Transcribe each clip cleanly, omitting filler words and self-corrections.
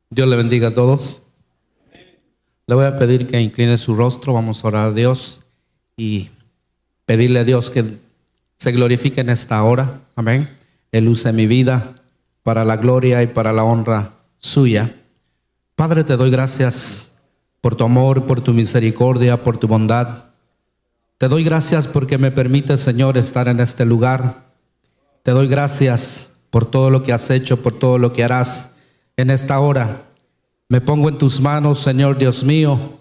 Dios le bendiga a todos. Le voy a pedir que incline su rostro. Vamos a orar a Dios y pedirle a Dios que se glorifique en esta hora. Amén. Él use mi vida para la gloria y para la honra suya. Padre, te doy gracias por tu amor, por tu misericordia, por tu bondad. Te doy gracias porque me permites, Señor, estar en este lugar. Te doy gracias por todo lo que has hecho, por todo lo que harás en esta hora. Me pongo en tus manos, Señor Dios mío.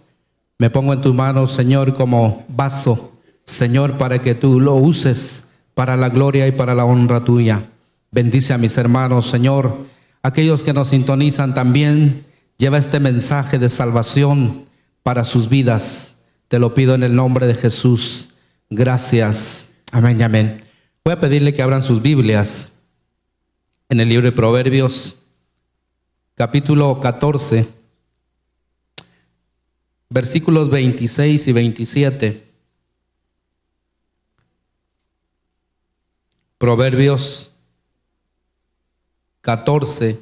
Me pongo en tus manos, Señor, como vaso, Señor, para que tú lo uses para la gloria y para la honra tuya. Bendice a mis hermanos, Señor. Aquellos que nos sintonizan también, lleva este mensaje de salvación para sus vidas. Te lo pido en el nombre de Jesús. Gracias. Amén y amén. Voy a pedirle que abran sus Biblias en el libro de Proverbios, capítulo 14, versículos 26 y 27. Proverbios 14,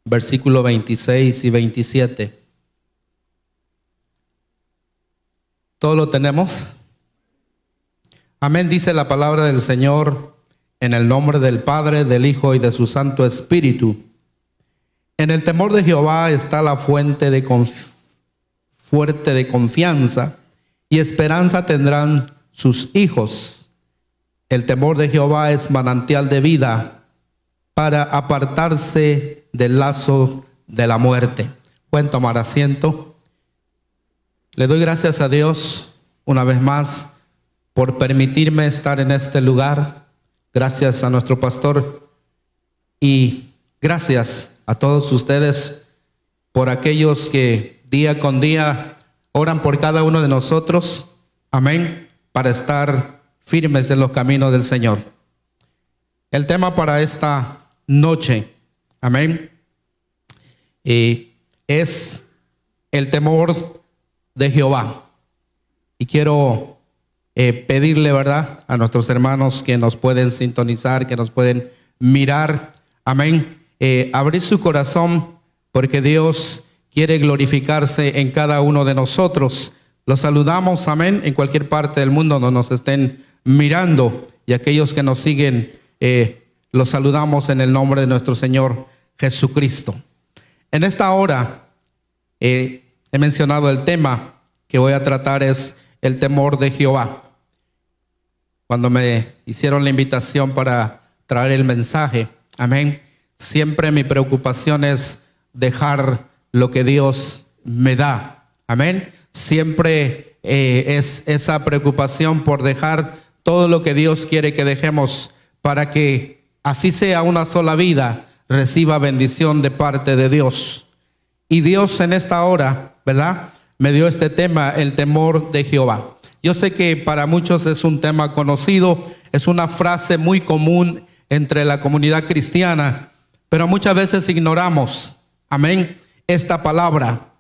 versículos 26 y 27. ¿Todo lo tenemos? Amén, dice la palabra del Señor, en el nombre del Padre, del Hijo y de su Santo Espíritu. En el temor de Jehová está la fuente fuerte de confianza, y esperanza tendrán sus hijos. El temor de Jehová es manantial de vida, para apartarse del lazo de la muerte. Pueden tomar asiento. Le doy gracias a Dios una vez más por permitirme estar en este lugar. Gracias a nuestro pastor y gracias a todos ustedes por aquellos que día con día oran por cada uno de nosotros. Amén. Para estar firmes en los caminos del Señor. El tema para esta noche, amén, es el temor de Jehová. Y quiero pedirle, ¿verdad?, a nuestros hermanos que nos pueden sintonizar, que nos pueden mirar, amén, abrir su corazón, porque Dios quiere glorificarse en cada uno de nosotros. Los saludamos, amén, en cualquier parte del mundo donde nos estén mirando, y aquellos que nos siguen, los saludamos en el nombre de nuestro Señor Jesucristo. En esta hora he mencionado el tema que voy a tratar es el temor de Jehová. Cuando me hicieron la invitación para traer el mensaje, amén, siempre mi preocupación es dejar lo que Dios me da, amén. Siempre es esa preocupación por dejar todo lo que Dios quiere que dejemos, para que así sea una sola vida, reciba bendición de parte de Dios. Y Dios en esta hora, ¿verdad?, me dio este tema, el temor de Jehová. Yo sé que para muchos es un tema conocido, es una frase muy común entre la comunidad cristiana, pero muchas veces ignoramos, amén, esta palabra.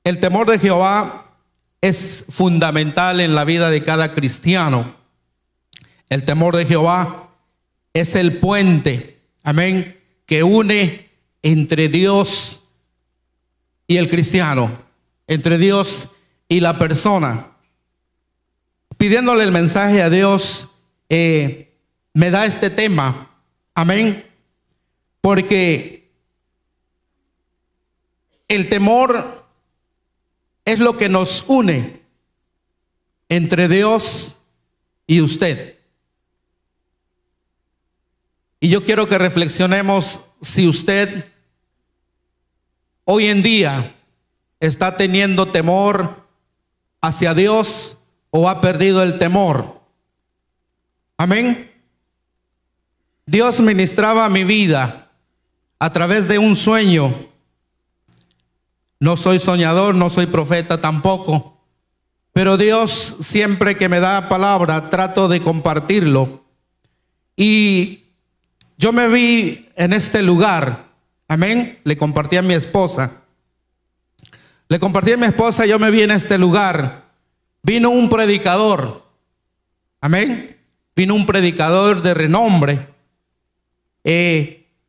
El temor de Jehová es fundamental en la vida de cada cristiano. El temor de Jehová es el puente, amén, que une entre Dios y el cristiano, entre Dios y la persona. Pidiéndole el mensaje a Dios, me da este tema, amén, porque el temor es lo que nos une entre Dios y usted. Y yo quiero que reflexionemos si usted hoy en día está teniendo temor hacia Dios o ha perdido el temor. Amén. Dios ministraba mi vida a través de un sueño. No soy soñador, no soy profeta tampoco, pero Dios siempre que me da palabra trato de compartirlo. Y yo me vi en este lugar, amén, le compartí a mi esposa. Yo me vi en este lugar. Vino un predicador, amén, vino un predicador de renombre.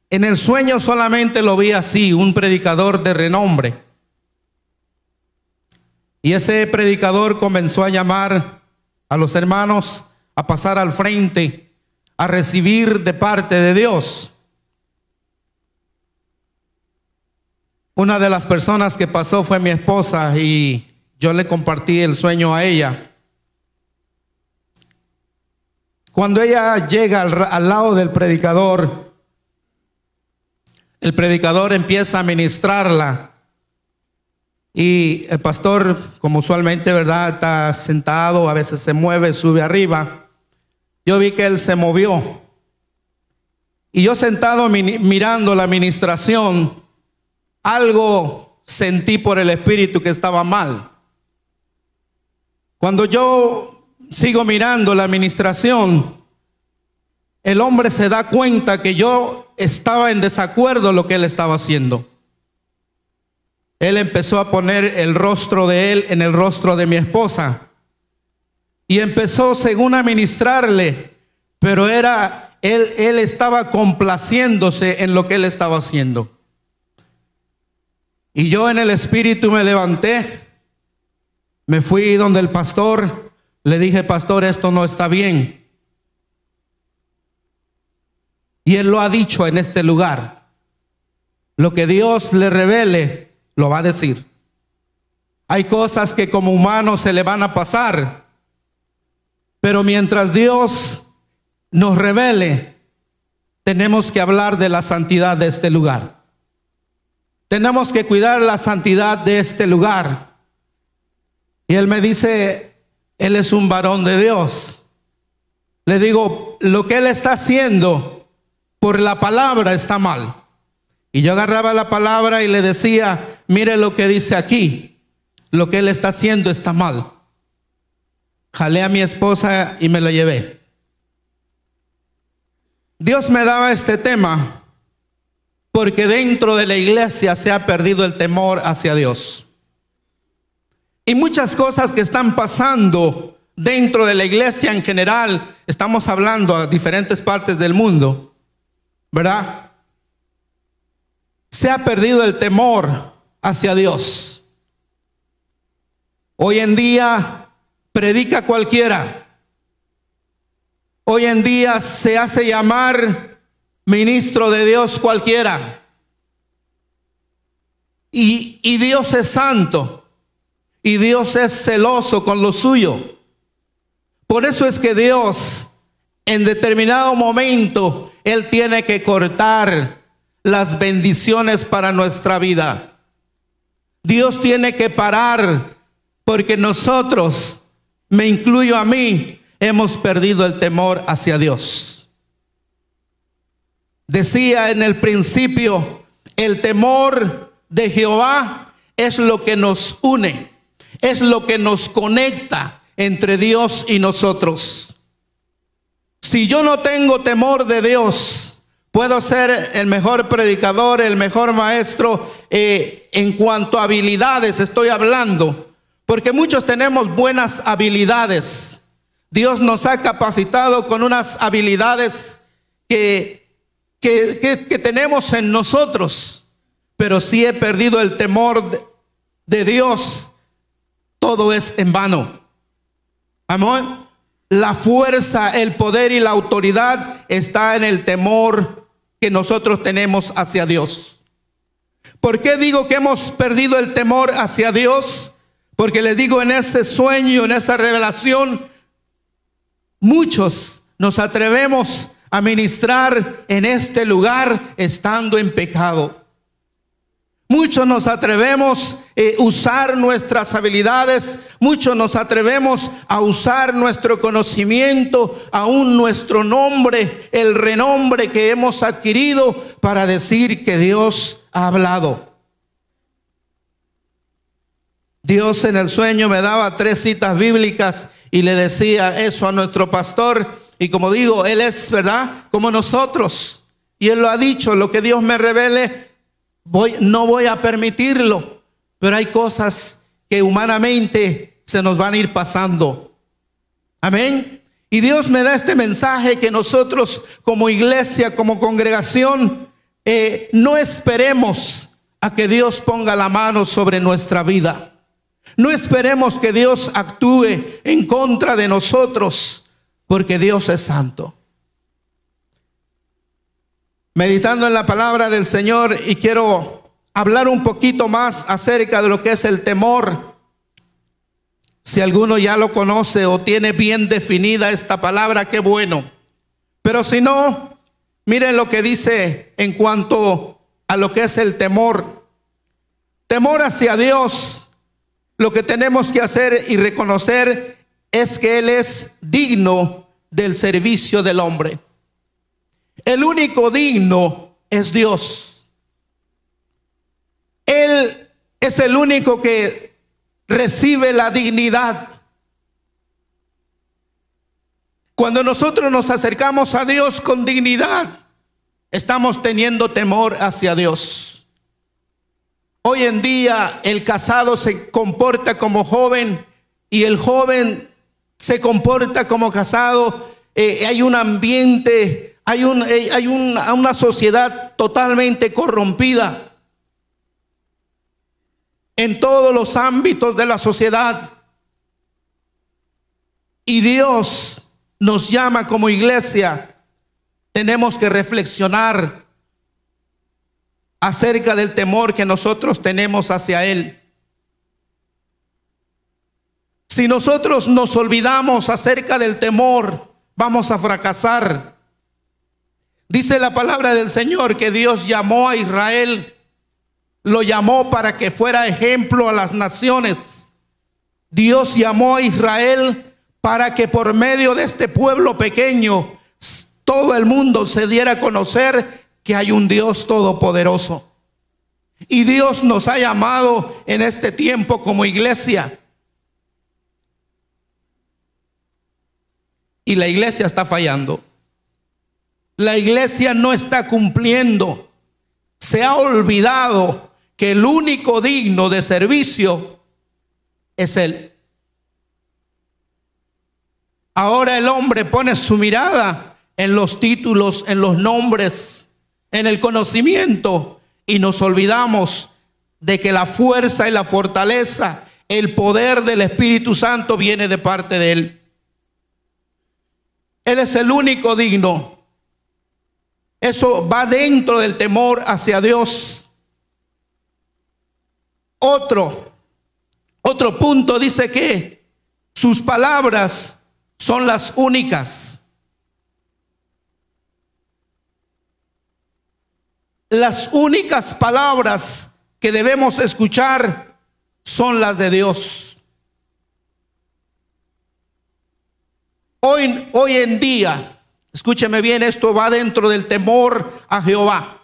En el sueño solamente lo vi así, un predicador de renombre. Y ese predicador comenzó a llamar a los hermanos a pasar al frente, a recibir de parte de Dios. Una de las personas que pasó fue mi esposa y yo le compartí el sueño a ella. Cuando ella llega al lado del predicador, el predicador empieza a ministrarla y el pastor, como usualmente, ¿verdad?, está sentado, a veces se mueve, sube arriba. Yo vi que él se movió y yo sentado mirando la ministración, algo sentí por el Espíritu que estaba mal. Cuando yo sigo mirando la ministración, el hombre se da cuenta que yo estaba en desacuerdo lo que él estaba haciendo. Él empezó a poner el rostro de él en el rostro de mi esposa y empezó según a ministrarle, pero él estaba complaciéndose en lo que él estaba haciendo. Y yo en el espíritu me levanté, me fui donde el pastor, le dije: pastor, esto no está bien. Y él lo ha dicho en este lugar. Lo que Dios le revele, lo va a decir. Hay cosas que como humanos se le van a pasar, pero mientras Dios nos revele, tenemos que hablar de la santidad de este lugar. Tenemos que cuidar la santidad de este lugar. Y él me dice: él es un varón de Dios. Le digo: lo que él está haciendo por la palabra está mal. Y yo agarraba la palabra y le decía: mire lo que dice aquí, lo que él está haciendo está mal. Jalé a mi esposa y me lo llevé. Dios me daba este tema porque dentro de la iglesia se ha perdido el temor hacia Dios. Y muchas cosas que están pasando dentro de la iglesia en general, estamos hablando a diferentes partes del mundo, ¿verdad? Se ha perdido el temor hacia Dios. Hoy en día predica cualquiera. Hoy en día se hace llamar ministro de Dios cualquiera. Y Dios es santo. Y Dios es celoso con lo suyo. Por eso es que Dios, en determinado momento, Él tiene que cortar las bendiciones para nuestra vida. Dios tiene que parar, porque nosotros, me incluyo a mí, hemos perdido el temor hacia Dios. Decía en el principio, el temor de Jehová es lo que nos une, es lo que nos conecta entre Dios y nosotros. Si yo no tengo temor de Dios, puedo ser el mejor predicador, el mejor maestro, en cuanto a habilidades estoy hablando, porque muchos tenemos buenas habilidades. Dios nos ha capacitado con unas habilidades que tenemos en nosotros, pero si he perdido el temor de Dios, todo es en vano. Amén. La fuerza, el poder y la autoridad está en el temor que nosotros tenemos hacia Dios. ¿Por qué digo que hemos perdido el temor hacia Dios? Porque les digo, en ese sueño, en esa revelación, muchos nos atrevemos a ministrar en este lugar estando en pecado. Muchos nos atrevemos a usar nuestras habilidades, muchos nos atrevemos a usar nuestro conocimiento, aún nuestro nombre, el renombre que hemos adquirido para decir que Dios ha hablado. Dios en el sueño me daba 3 citas bíblicas y le decía eso a nuestro pastor. Y como digo, él es, ¿verdad?, como nosotros. Y él lo ha dicho: lo que Dios me revele, no voy a permitirlo. Pero hay cosas que humanamente se nos van a ir pasando. Amén. Y Dios me da este mensaje, que nosotros como iglesia, como congregación, no esperemos a que Dios ponga la mano sobre nuestra vida. No esperemos que Dios actúe en contra de nosotros, porque Dios es santo. Meditando en la palabra del Señor, y quiero hablar un poquito más acerca de lo que es el temor. Si alguno ya lo conoce o tiene bien definida esta palabra, qué bueno. Pero si no, miren lo que dice en cuanto a lo que es el temor. Temor hacia Dios. Lo que tenemos que hacer y reconocer es que Él es digno del servicio del hombre. El único digno es Dios. Él es el único que recibe la dignidad. Cuando nosotros nos acercamos a Dios con dignidad, estamos teniendo temor hacia Dios. Hoy en día el casado se comporta como joven y el joven se comporta como casado. Hay un ambiente, hay una sociedad totalmente corrompida en todos los ámbitos de la sociedad. Y Dios nos llama como iglesia. Tenemos que reflexionar acerca del temor que nosotros tenemos hacia Él. Si nosotros nos olvidamos acerca del temor, vamos a fracasar. Dice la palabra del Señor que Dios llamó a Israel, lo llamó para que fuera ejemplo a las naciones. Dios llamó a Israel para que por medio de este pueblo pequeño todo el mundo se diera a conocer que hay un Dios todopoderoso. Y Dios nos ha llamado en este tiempo como iglesia. Y la iglesia está fallando. La iglesia no está cumpliendo. Se ha olvidado que el único digno de servicio es Él. Ahora el hombre pone su mirada en los títulos, en los nombres, en el conocimiento, y nos olvidamos de que la fuerza y la fortaleza, el poder del Espíritu Santo viene de parte de Él. Él es el único digno. Eso va dentro del temor hacia Dios. Otro punto dice que sus palabras son las únicas. Las únicas palabras que debemos escuchar son las de Dios. Hoy en día, escúcheme bien, esto va dentro del temor a Jehová.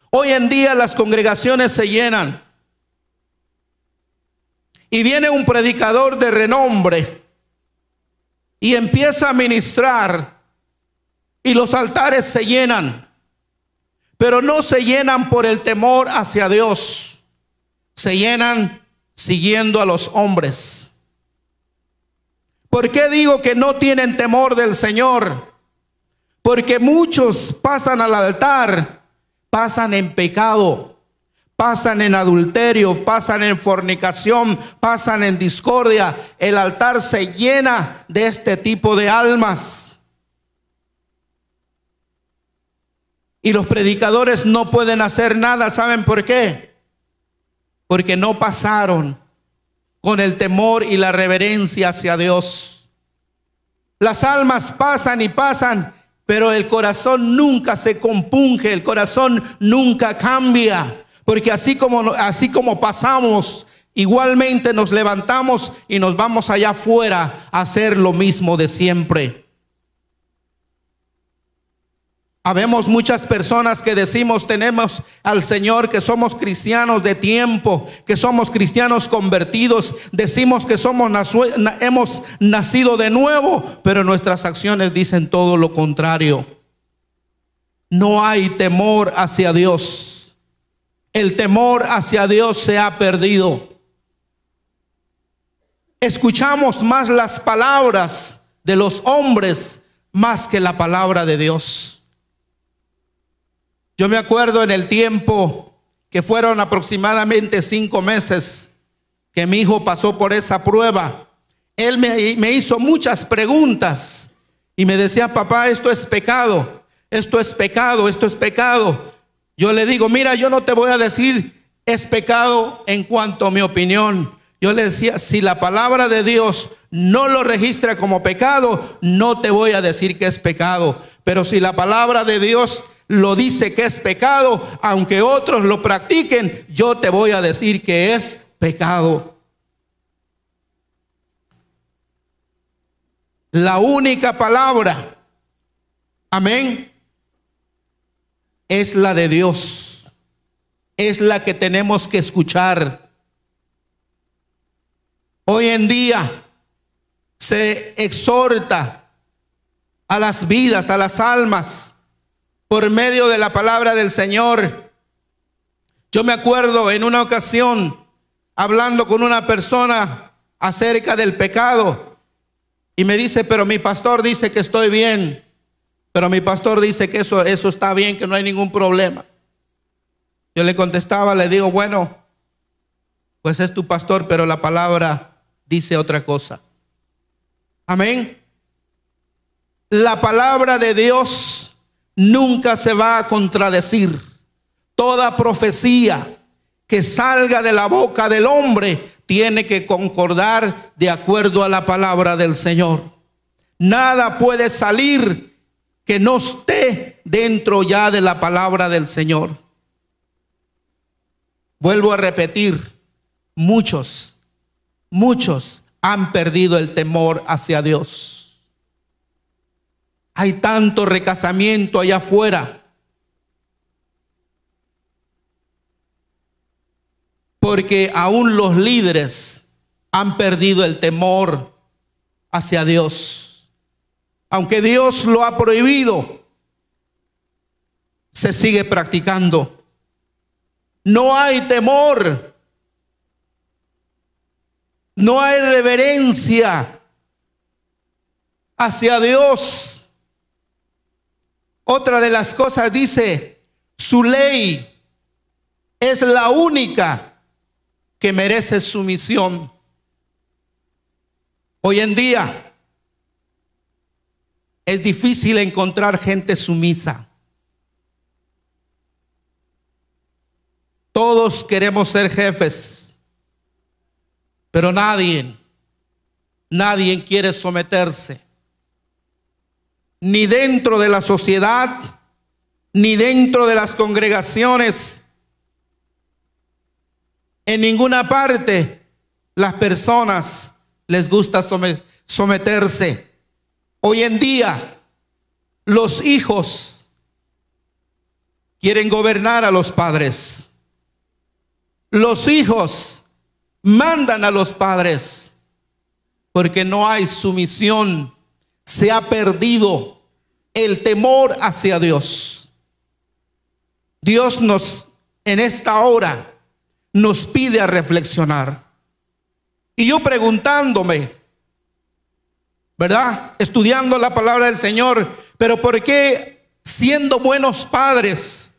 Hoy en día las congregaciones se llenan y viene un predicador de renombre y empieza a ministrar y los altares se llenan. Pero no se llenan por el temor hacia Dios. Se llenan siguiendo a los hombres. ¿Por qué digo que no tienen temor del Señor? Porque muchos pasan al altar, pasan en pecado, pasan en adulterio, pasan en fornicación, pasan en discordia. El altar se llena de este tipo de almas. Y los predicadores no pueden hacer nada. ¿Saben por qué? Porque no pasaron con el temor y la reverencia hacia Dios. Las almas pasan y pasan, pero el corazón nunca se compunge, el corazón nunca cambia. Porque así como pasamos, igualmente nos levantamos y nos vamos allá afuera a hacer lo mismo de siempre. Habemos muchas personas que decimos tenemos al Señor, que somos cristianos de tiempo, que somos cristianos convertidos, decimos que hemos nacido de nuevo, pero nuestras acciones dicen todo lo contrario. No hay temor hacia Dios. El temor hacia Dios se ha perdido. Escuchamos más las palabras de los hombres más que la palabra de Dios. Yo me acuerdo en el tiempo que fueron aproximadamente 5 meses que mi hijo pasó por esa prueba. Él me hizo muchas preguntas y me decía: papá, esto es pecado, esto es pecado, esto es pecado. Yo le digo: mira, yo no te voy a decir es pecado en cuanto a mi opinión. Yo le decía: si la palabra de Dios no lo registra como pecado, no te voy a decir que es pecado. Pero si la palabra de Dios lo dice que es pecado, aunque otros lo practiquen, yo te voy a decir que es pecado. La única palabra, amén, es la de Dios. Es la que tenemos que escuchar. Hoy en día se exhorta a las vidas, a las almas, por medio de la palabra del Señor. Yo me acuerdo en una ocasión hablando con una persona acerca del pecado y me dice: pero mi pastor dice que estoy bien, pero mi pastor dice que eso está bien, que no hay ningún problema. Yo le contestaba, le digo: bueno, pues es tu pastor, pero la palabra dice otra cosa. Amén. La palabra de Dios nunca se va a contradecir. Toda profecía que salga de la boca del hombre tiene que concordar de acuerdo a la palabra del Señor. Nada puede salir que no esté dentro ya de la palabra del Señor. Vuelvo a repetir, muchos han perdido el temor hacia Dios. Hay tanto recasamiento allá afuera, porque aún los líderes han perdido el temor hacia Dios. Aunque Dios lo ha prohibido, se sigue practicando. No hay temor, no hay reverencia hacia Dios. Otra de las cosas dice: su ley es la única que merece sumisión. Hoy en día es difícil encontrar gente sumisa. Todos queremos ser jefes, pero nadie quiere someterse, ni dentro de la sociedad, ni dentro de las congregaciones. En ninguna parte las personas les gusta someterse. Hoy en día los hijos quieren gobernar a los padres. Los hijos mandan a los padres porque no hay sumisión. Se ha perdido el temor hacia Dios. Dios en esta hora nos pide a reflexionar. Y yo preguntándome, ¿verdad? Estudiando la palabra del Señor, pero ¿por qué siendo buenos padres?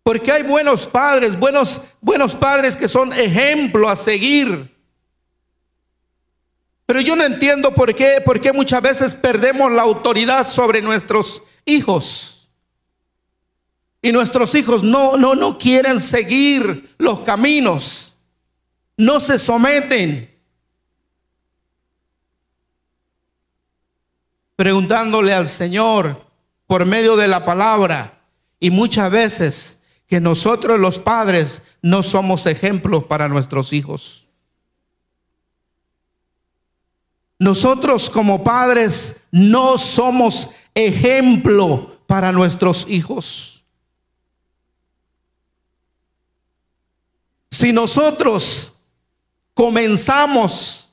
Porque hay buenos padres, buenos padres que son ejemplo a seguir. Pero yo no entiendo por qué muchas veces perdemos la autoridad sobre nuestros hijos. Y nuestros hijos no quieren seguir los caminos, no se someten. Preguntándole al Señor por medio de la palabra, y muchas veces que nosotros los padres no somos ejemplos para nuestros hijos. Nosotros como padres no somos ejemplo para nuestros hijos. Si nosotros comenzamos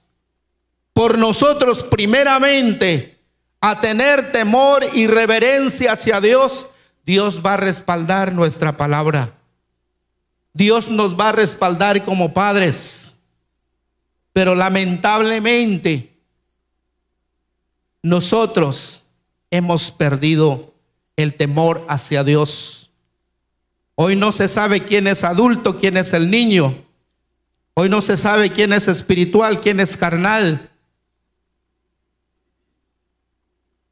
por nosotros primeramente a tener temor y reverencia hacia Dios, Dios va a respaldar nuestra palabra. Dios nos va a respaldar como padres. Pero lamentablemente nosotros hemos perdido el temor hacia Dios. Hoy no se sabe quién es adulto, quién es el niño. Hoy no se sabe quién es espiritual, quién es carnal.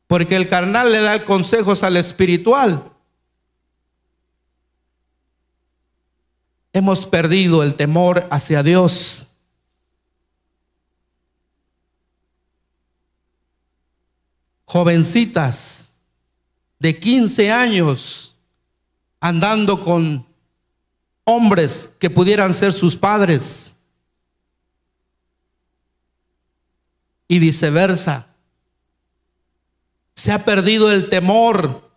Porque el carnal le da consejos al espiritual. Hemos perdido el temor hacia Dios. Jovencitas de 15 años andando con hombres que pudieran ser sus padres y viceversa. Se ha perdido el temor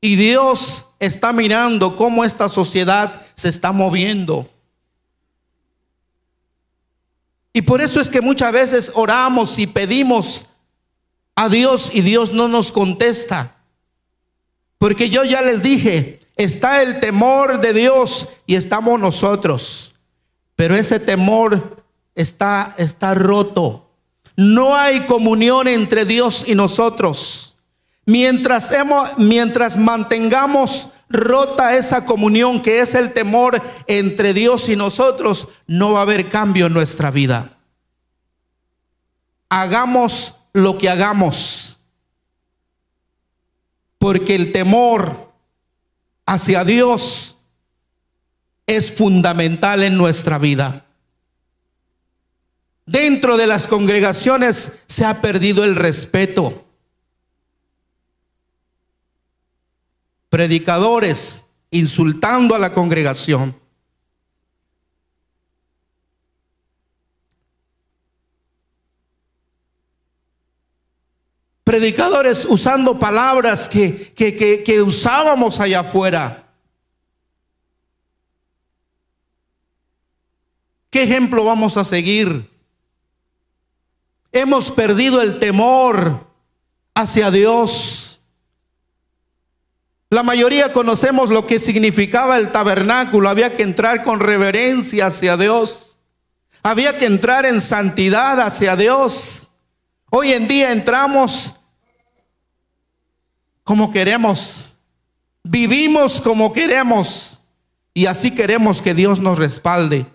y Dios está mirando cómo esta sociedad se está moviendo. Y por eso es que muchas veces oramos y pedimos a Dios y Dios no nos contesta. Porque yo ya les dije, está el temor de Dios y estamos nosotros. Pero ese temor está roto. No hay comunión entre Dios y nosotros. Mientras mantengamos rota esa comunión que es el temor entre Dios y nosotros, no va a haber cambio en nuestra vida. Hagamos lo que hagamos, porque el temor hacia Dios es fundamental en nuestra vida. Dentro de las congregaciones se ha perdido el respeto. Predicadores insultando a la congregación. Predicadores usando palabras que usábamos allá afuera. ¿Qué ejemplo vamos a seguir? Hemos perdido el temor hacia Dios. La mayoría conocemos lo que significaba el tabernáculo. Había que entrar con reverencia hacia Dios. Había que entrar en santidad hacia Dios. Hoy en día entramos como queremos. Vivimos como queremos. Y así queremos que Dios nos respalde.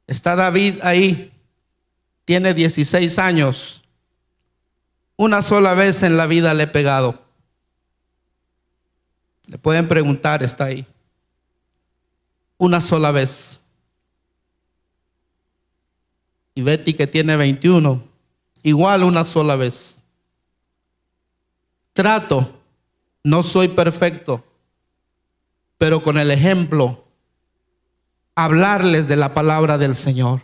Está David ahí. Tiene 16 años. Una sola vez en la vida le he pegado. Le pueden preguntar, está ahí. Una sola vez. Y Betty, que tiene 21, igual una sola vez. Trato, no soy perfecto, pero con el ejemplo, hablarles de la palabra del Señor.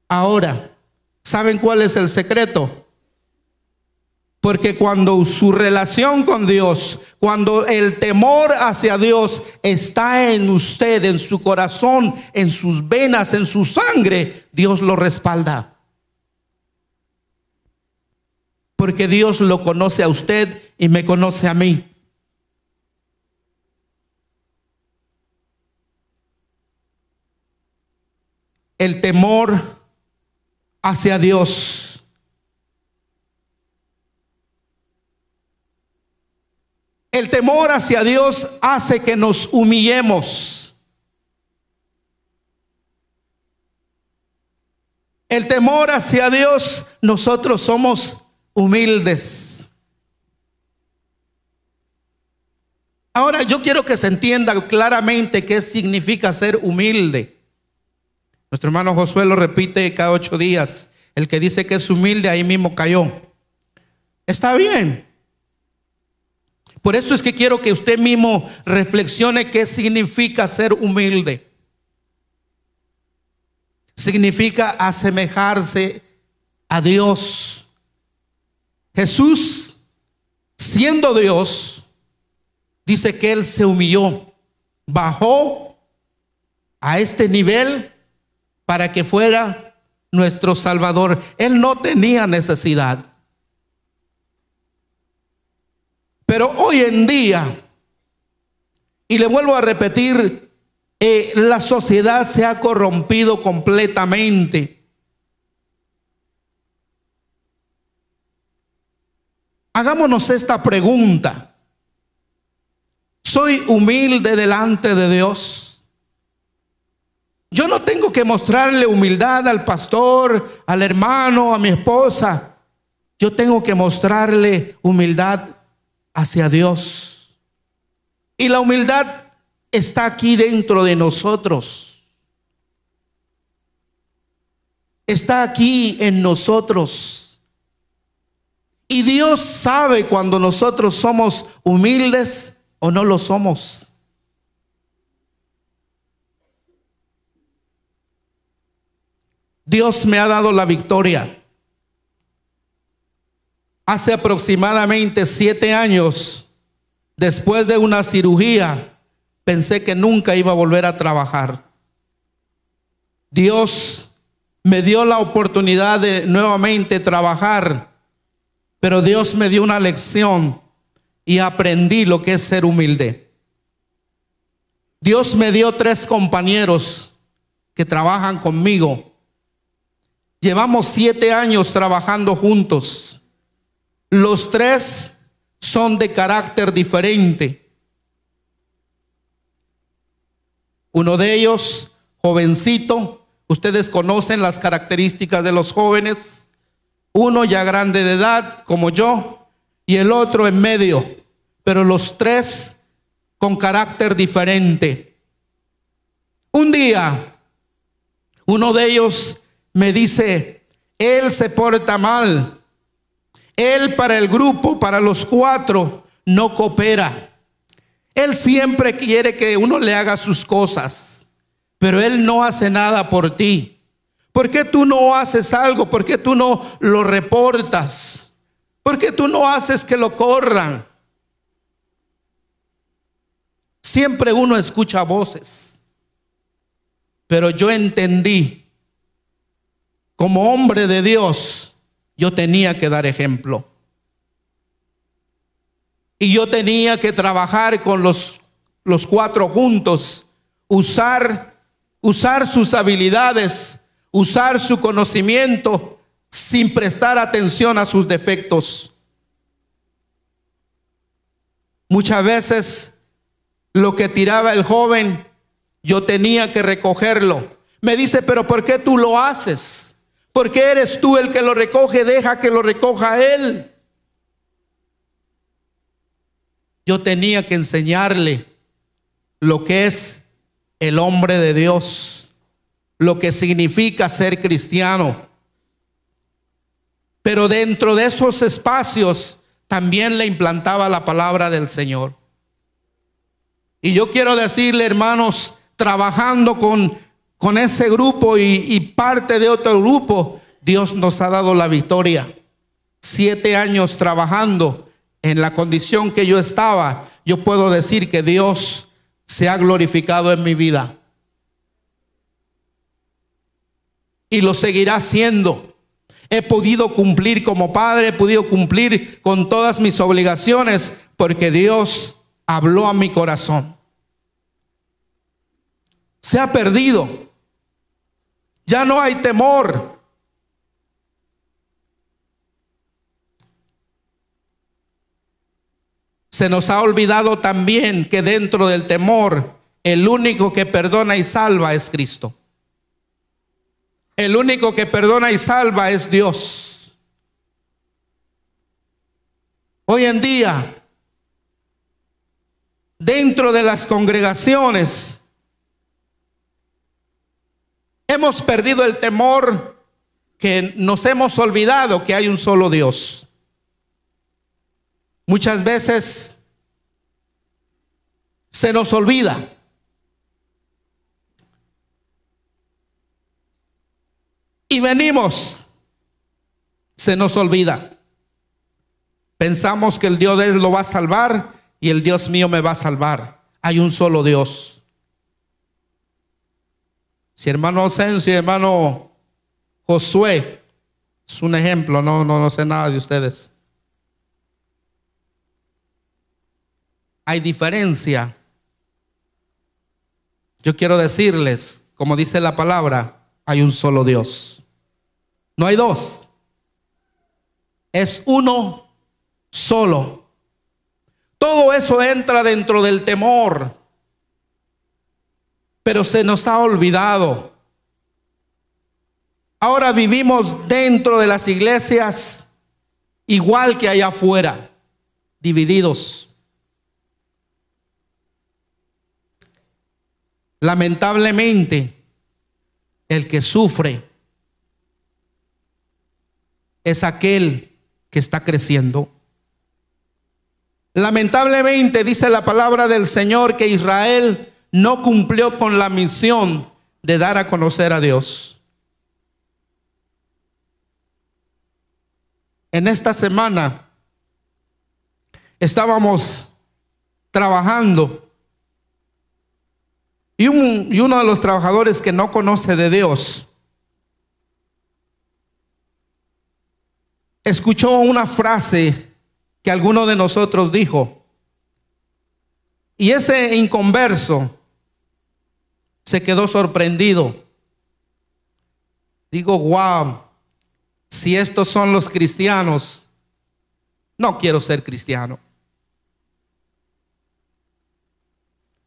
Ahora, ¿saben cuál es el secreto? Porque cuando su relación con Dios, cuando el temor hacia Dios está en usted, en su corazón, en sus venas, en su sangre, Dios lo respalda. Porque Dios lo conoce a usted y me conoce a mí. El temor hacia Dios. El temor hacia Dios hace que nos humillemos. El temor hacia Dios, nosotros somos humildes. Ahora yo quiero que se entienda claramente qué significa ser humilde. Nuestro hermano Josué lo repite cada 8 días. El que dice que es humilde, ahí mismo cayó. Está bien. Por eso es que quiero que usted mismo reflexione qué significa ser humilde. Significa asemejarse a Dios. Jesús, siendo Dios, dice que Él se humilló, bajó a este nivel para que fuera nuestro Salvador. Él no tenía necesidad. Pero hoy en día, y le vuelvo a repetir, La sociedad se ha corrompido completamente. Hagámonos esta pregunta: ¿soy humilde delante de Dios? Yo no tengo que mostrarle humildad al pastor, al hermano, a mi esposa. Yo tengo que mostrarle humildad hacia Dios. Y la humildad está aquí dentro de nosotros. Está aquí en nosotros. Y Dios sabe cuando nosotros somos humildes o no lo somos. Dios me ha dado la victoria. Hace aproximadamente 7 años, después de una cirugía, pensé que nunca iba a volver a trabajar. Dios me dio la oportunidad de nuevamente trabajar, pero Dios me dio una lección y aprendí lo que es ser humilde. Dios me dio 3 compañeros que trabajan conmigo. Llevamos 7 años trabajando juntos. Los 3 son de carácter diferente. Uno de ellos, jovencito, ustedes conocen las características de los jóvenes. Uno ya grande de edad, como yo, y el otro en medio, pero los 3 con carácter diferente. Un día, uno de ellos me dice: él se porta mal. Él para el grupo, para los 4, no coopera. Él siempre quiere que uno le haga sus cosas, pero él no hace nada por ti. ¿Por qué tú no haces algo? ¿Por qué tú no lo reportas? ¿Por qué tú no haces que lo corran? Siempre uno escucha voces, pero yo entendí, como hombre de Dios, yo tenía que dar ejemplo. Y yo tenía que trabajar con los 4 juntos, usar sus habilidades, usar su conocimiento sin prestar atención a sus defectos. Muchas veces lo que tiraba el joven, yo tenía que recogerlo. Me dice: pero ¿por qué tú lo haces? ¿Por qué eres tú el que lo recoge? Deja que lo recoja él. Yo tenía que enseñarle lo que es el hombre de Dios, lo que significa ser cristiano. Pero dentro de esos espacios también le implantaba la palabra del Señor. Y yo quiero decirle, hermanos, trabajando con ese grupo y parte de otro grupo, Dios nos ha dado la victoria. 7 años trabajando en la condición que yo estaba, yo puedo decir que Dios se ha glorificado en mi vida. Y lo seguirá haciendo. He podido cumplir como padre, he podido cumplir con todas mis obligaciones porque Dios habló a mi corazón. Se ha perdido. Ya no hay temor. Se nos ha olvidado también que dentro del temor, el único que perdona y salva es Cristo. El único que perdona y salva es Dios. Hoy en día, dentro de las congregaciones, hemos perdido el temor, que nos hemos olvidado que hay un solo Dios. Muchas veces se nos olvida. Y venimos, se nos olvida. Pensamos que el Dios de él lo va a salvar y el Dios mío me va a salvar. Hay un solo Dios. Si hermano Osencio y hermano Josué, es un ejemplo, no sé nada de ustedes. Hay diferencia. Yo quiero decirles, como dice la palabra, hay un solo Dios. No hay dos. Es uno solo. Todo eso entra dentro del temor, pero se nos ha olvidado. Ahora vivimos dentro de las iglesias igual que allá afuera, divididos. Lamentablemente, el que sufre es aquel que está creciendo. Lamentablemente dice la palabra del Señor que Israel no cumplió con la misión de dar a conocer a Dios. En esta semana estábamos trabajando y uno de los trabajadores que no conoce de Dios escuchó una frase que alguno de nosotros dijo, y ese inconverso se quedó sorprendido. Digo, wow, si estos son los cristianos, no quiero ser cristiano.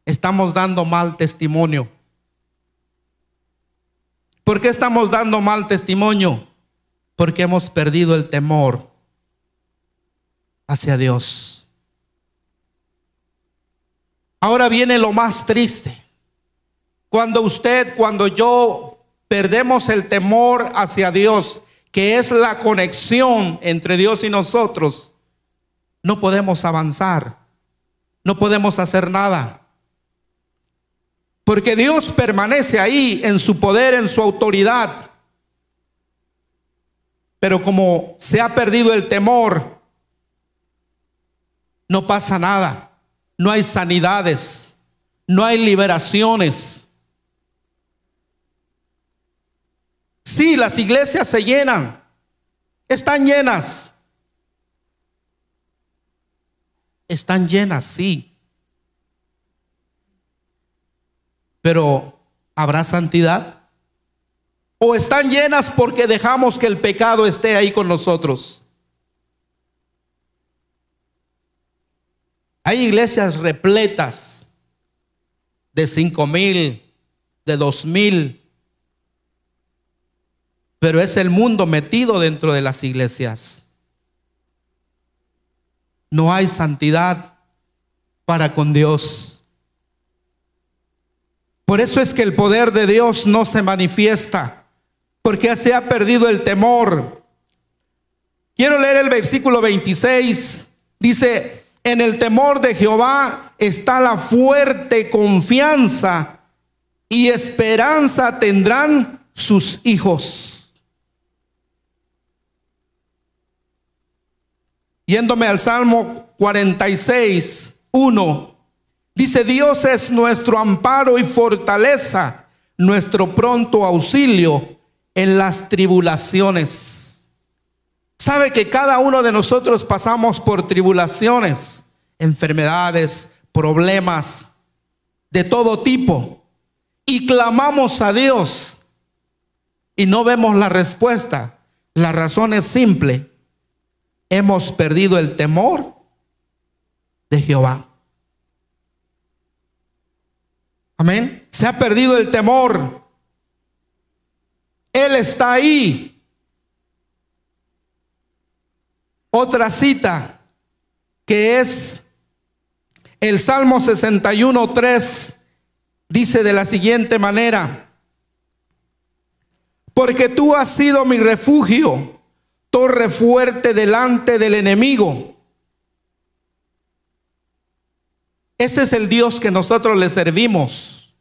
Estamos dando mal testimonio. ¿Por qué estamos dando mal testimonio? Porque hemos perdido el temor hacia Dios. Ahora viene lo más triste. Cuando yo perdemos el temor hacia Dios, que es la conexión entre Dios y nosotros, no podemos avanzar, no podemos hacer nada. Porque Dios permanece ahí en su poder, en su autoridad. Pero como se ha perdido el temor, no pasa nada. No hay sanidades, no hay liberaciones. Sí, las iglesias se llenan, están llenas. Están llenas, sí. Pero ¿habrá santidad? ¿O están llenas porque dejamos que el pecado esté ahí con nosotros? Hay iglesias repletas de 5,000, de 2,000, pero es el mundo metido dentro de las iglesias. No hay santidad para con Dios. Por eso es que el poder de Dios no se manifiesta, porque se ha perdido el temor. Quiero leer el versículo 26. Dice: en el temor de Jehová está la fuerte confianza, y esperanza tendrán sus hijos. Yéndome al Salmo 46:1. Dice: Dios es nuestro amparo y fortaleza, nuestro pronto auxilio en las tribulaciones. Sabe que cada uno de nosotros pasamos por tribulaciones, enfermedades, problemas de todo tipo, y clamamos a Dios y no vemos la respuesta. La razón es simple: hemos perdido el temor de Jehová. Amén. Se ha perdido el temor. Él está ahí. Otra cita que es el Salmo 61:3 dice de la siguiente manera: porque tú has sido mi refugio, torre fuerte delante del enemigo. Ese es el Dios que nosotros le servimos.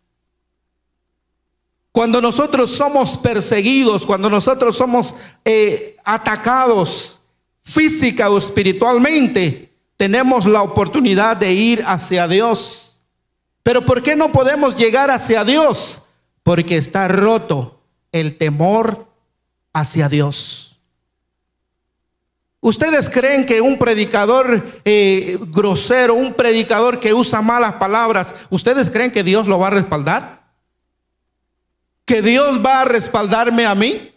Cuando nosotros somos perseguidos, cuando nosotros somos atacados física o espiritualmente, tenemos la oportunidad de ir hacia Dios. Pero ¿por qué no podemos llegar hacia Dios? Porque está roto el temor hacia Dios. ¿Ustedes creen que un predicador grosero, un predicador que usa malas palabras, ustedes creen que Dios lo va a respaldar? que Dios va a respaldarme a mí.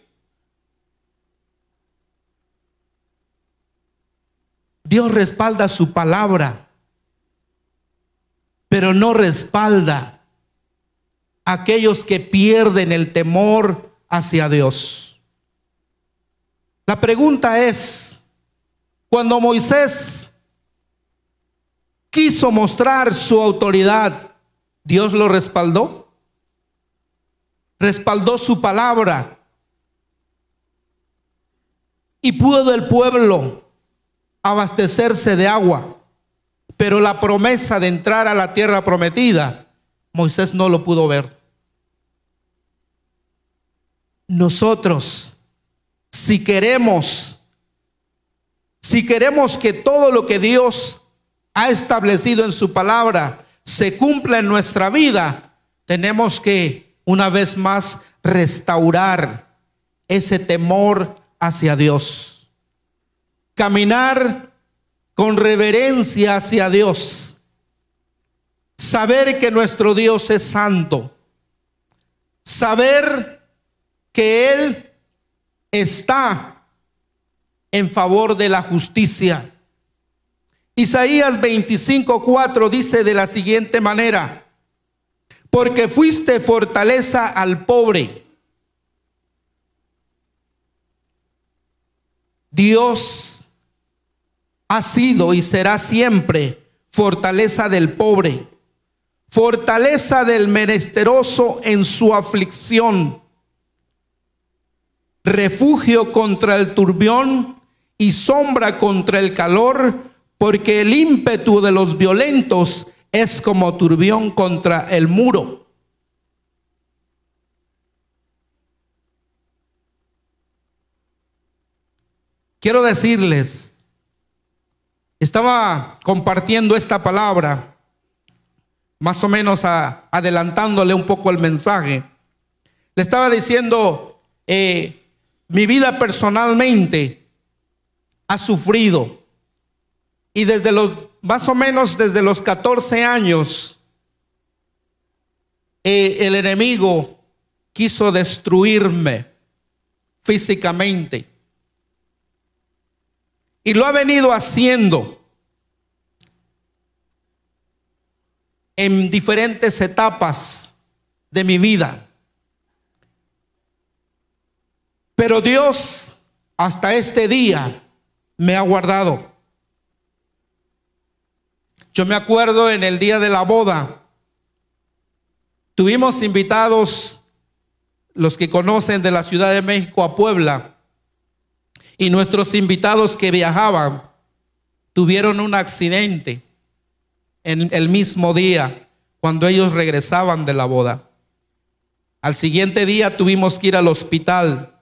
Dios respalda su palabra, pero no respalda a aquellos que pierden el temor hacia Dios. La pregunta es, cuando Moisés quiso mostrar su autoridad, ¿Dios lo respaldó? Respaldó su palabra. Y pudo el pueblo abastecerse de agua. Pero la promesa de entrar a la tierra prometida, Moisés no lo pudo ver. Nosotros, si queremos que todo lo que Dios ha establecido en su palabra se cumpla en nuestra vida, tenemos que una vez más restaurar ese temor hacia Dios. Caminar con reverencia hacia Dios. Saber que nuestro Dios es santo. Saber que Él está en favor de la justicia. Isaías 25:4 dice de la siguiente manera: porque fuiste fortaleza al pobre. Dios ha sido y será siempre fortaleza del pobre, fortaleza del menesteroso en su aflicción, refugio contra el turbión y sombra contra el calor, porque el ímpetu de los violentos es como turbión contra el muro. Quiero decirles, estaba compartiendo esta palabra, más o menos adelantándole un poco el mensaje. Le estaba diciendo, mi vida personalmente ha sufrido. Y más o menos desde los 14 años, el enemigo quiso destruirme físicamente. Y lo ha venido haciendo en diferentes etapas de mi vida. Pero Dios hasta este día me ha guardado. Yo me acuerdo en el día de la boda, tuvimos invitados, los que conocen de la Ciudad de México a Puebla, y nuestros invitados que viajaban tuvieron un accidente en el mismo día cuando ellos regresaban de la boda. Al siguiente día tuvimos que ir al hospital,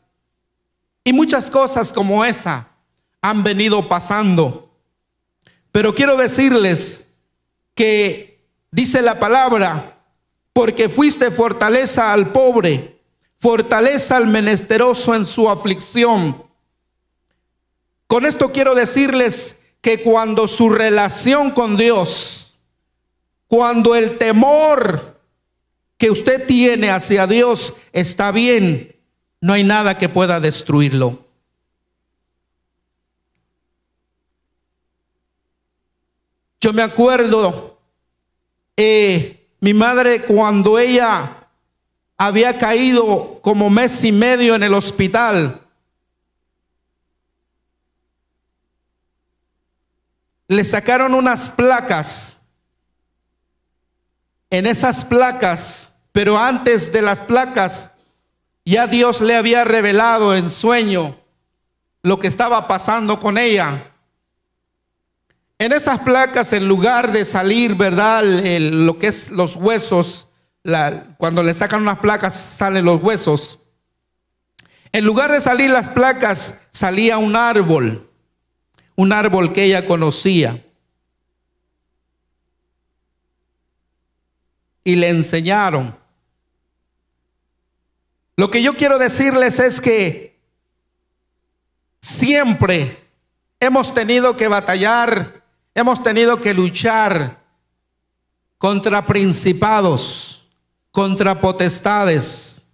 y muchas cosas como esa han venido pasando. Pero quiero decirles que dice la palabra: porque fuiste fortaleza al pobre, fortaleza al menesteroso en su aflicción. Con esto quiero decirles que cuando su relación con Dios, cuando el temor que usted tiene hacia Dios está bien, no hay nada que pueda destruirlo. Yo me acuerdo, mi madre, cuando ella había caído como mes y medio en el hospital, le sacaron unas placas. En esas placas, pero antes de las placas, ya Dios le había revelado en sueño lo que estaba pasando con ella. En esas placas, en lugar de salir, ¿verdad?, lo que es los huesos, cuando le sacan unas placas salen los huesos. En lugar de salir las placas, salía un árbol que ella conocía. Y le enseñaron. Lo que yo quiero decirles es que siempre hemos tenido que batallar, hemos tenido que luchar contra principados, contra potestades.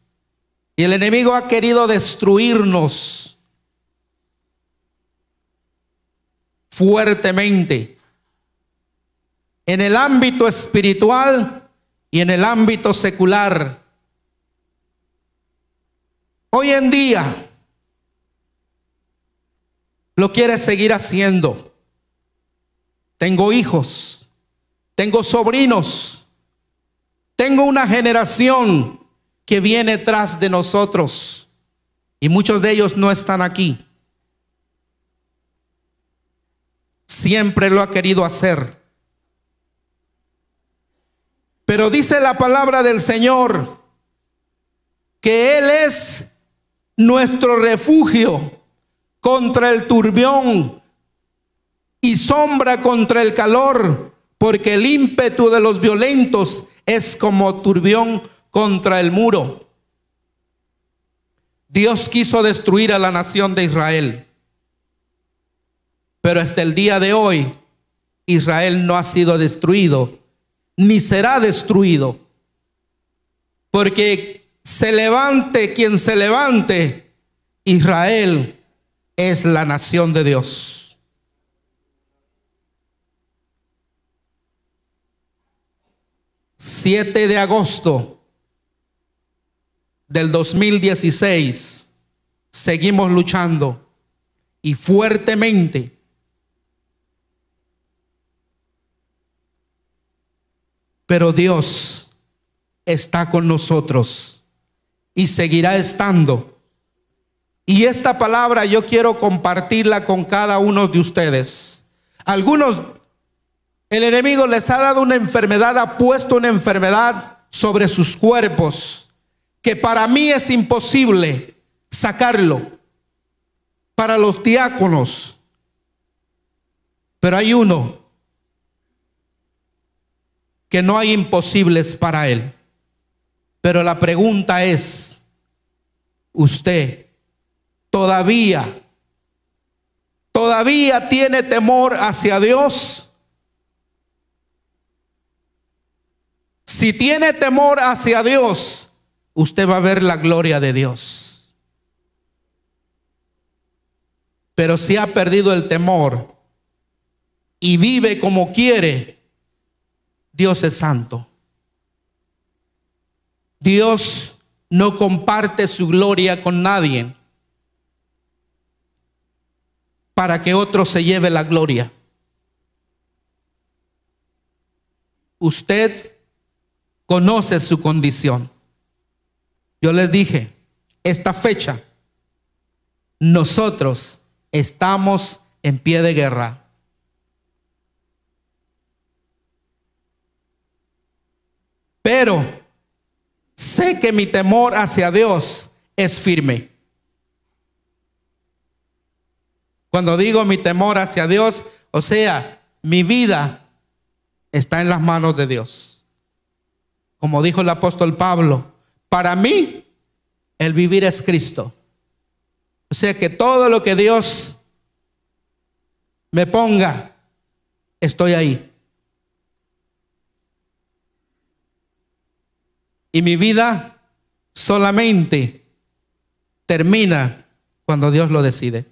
Y el enemigo ha querido destruirnos fuertemente en el ámbito espiritual y en el ámbito secular. Hoy en día lo quiere seguir haciendo. Tengo hijos, tengo sobrinos, tengo una generación que viene tras de nosotros y muchos de ellos no están aquí. Siempre lo ha querido hacer. Pero dice la palabra del Señor que Él es nuestro refugio contra el turbión y sombra contra el calor, porque el ímpetu de los violentos es como turbión contra el muro. Dios quiso destruir a la nación de Israel, pero hasta el día de hoy Israel no ha sido destruido, ni será destruido, porque se levante quien se levante, Israel es la nación de Dios. 7 de agosto del 2016, seguimos luchando y fuertemente. Pero Dios está con nosotros y seguirá estando. Y esta palabra yo quiero compartirla con cada uno de ustedes. Algunos, el enemigo les ha dado una enfermedad, ha puesto una enfermedad sobre sus cuerpos, que para mí es imposible sacarlo, para los diáconos. Pero hay uno que no hay imposibles para él. Pero la pregunta es, ¿usted todavía tiene temor hacia Dios? Si tiene temor hacia Dios, usted va a ver la gloria de Dios. Pero si ha perdido el temor y vive como quiere, Dios es santo. Dios no comparte su gloria con nadie para que otro se lleve la gloria. Usted conoce su condición. Yo les dije, esta fecha, nosotros estamos en pie de guerra. Pero sé que mi temor hacia Dios es firme. Cuando digo mi temor hacia Dios, o sea, mi vida está en las manos de Dios. Como dijo el apóstol Pablo, para mí el vivir es Cristo. O sea que todo lo que Dios me ponga, estoy ahí. Y mi vida solamente termina cuando Dios lo decide.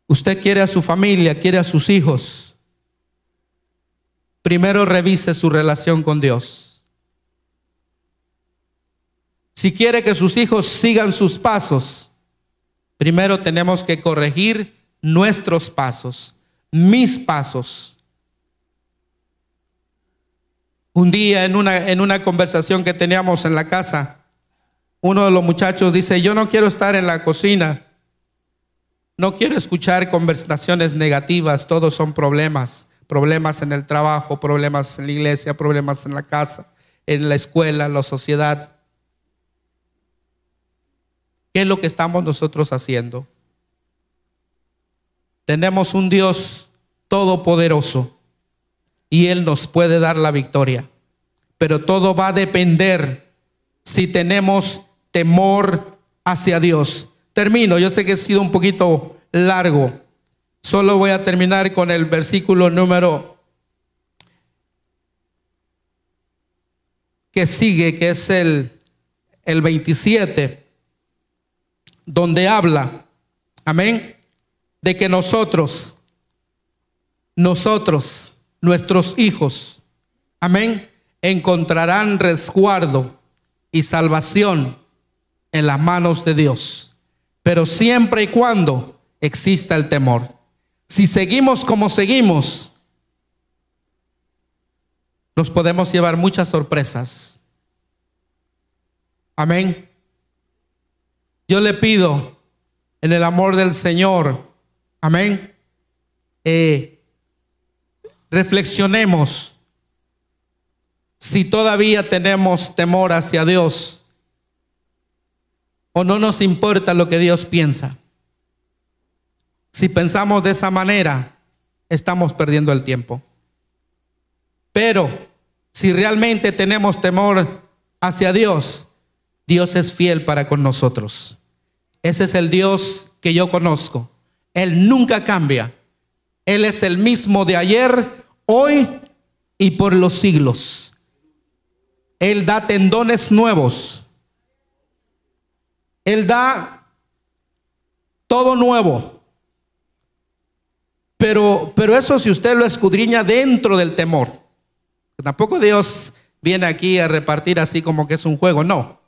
Usted quiere a su familia, quiere a sus hijos. Primero revise su relación con Dios. Si quiere que sus hijos sigan sus pasos, primero tenemos que corregir nuestros pasos, mis pasos. Un día en una conversación que teníamos en la casa, uno de los muchachos dice, yo no quiero estar en la cocina, no quiero escuchar conversaciones negativas, todos son problemas, problemas en el trabajo, problemas en la iglesia, problemas en la casa, en la escuela, en la sociedad. ¿Qué es lo que estamos nosotros haciendo? Tenemos un Dios todopoderoso y Él nos puede dar la victoria, pero todo va a depender si tenemos temor hacia Dios. Termino, yo sé que he sido un poquito largo, solo voy a terminar con el versículo número que sigue, que es el 27, donde habla, amén, de que nosotros, nuestros hijos, amén, encontrarán resguardo y salvación en las manos de Dios, pero siempre y cuando exista el temor. Si seguimos como seguimos, nos podemos llevar muchas sorpresas. Amén. Yo le pido en el amor del Señor, amén, reflexionemos si todavía tenemos temor hacia Dios o no nos importa lo que Dios piensa. Si pensamos de esa manera, estamos perdiendo el tiempo. Pero si realmente tenemos temor hacia Dios, Dios es fiel para con nosotros. Ese es el Dios que yo conozco. Él nunca cambia. Él es el mismo de ayer, hoy y por los siglos. Él da tendones nuevos. Él da todo nuevo. Pero eso, si usted lo escudriña dentro del temor. Tampoco Dios viene aquí a repartir así como que es un juego, no.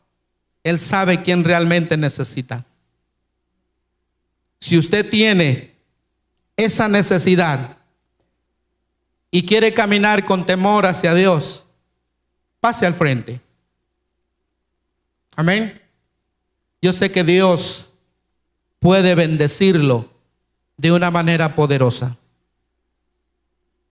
Él sabe quién realmente necesita. Si usted tiene esa necesidad y quiere caminar con temor hacia Dios, pase al frente. Amén. Yo sé que Dios puede bendecirlo de una manera poderosa.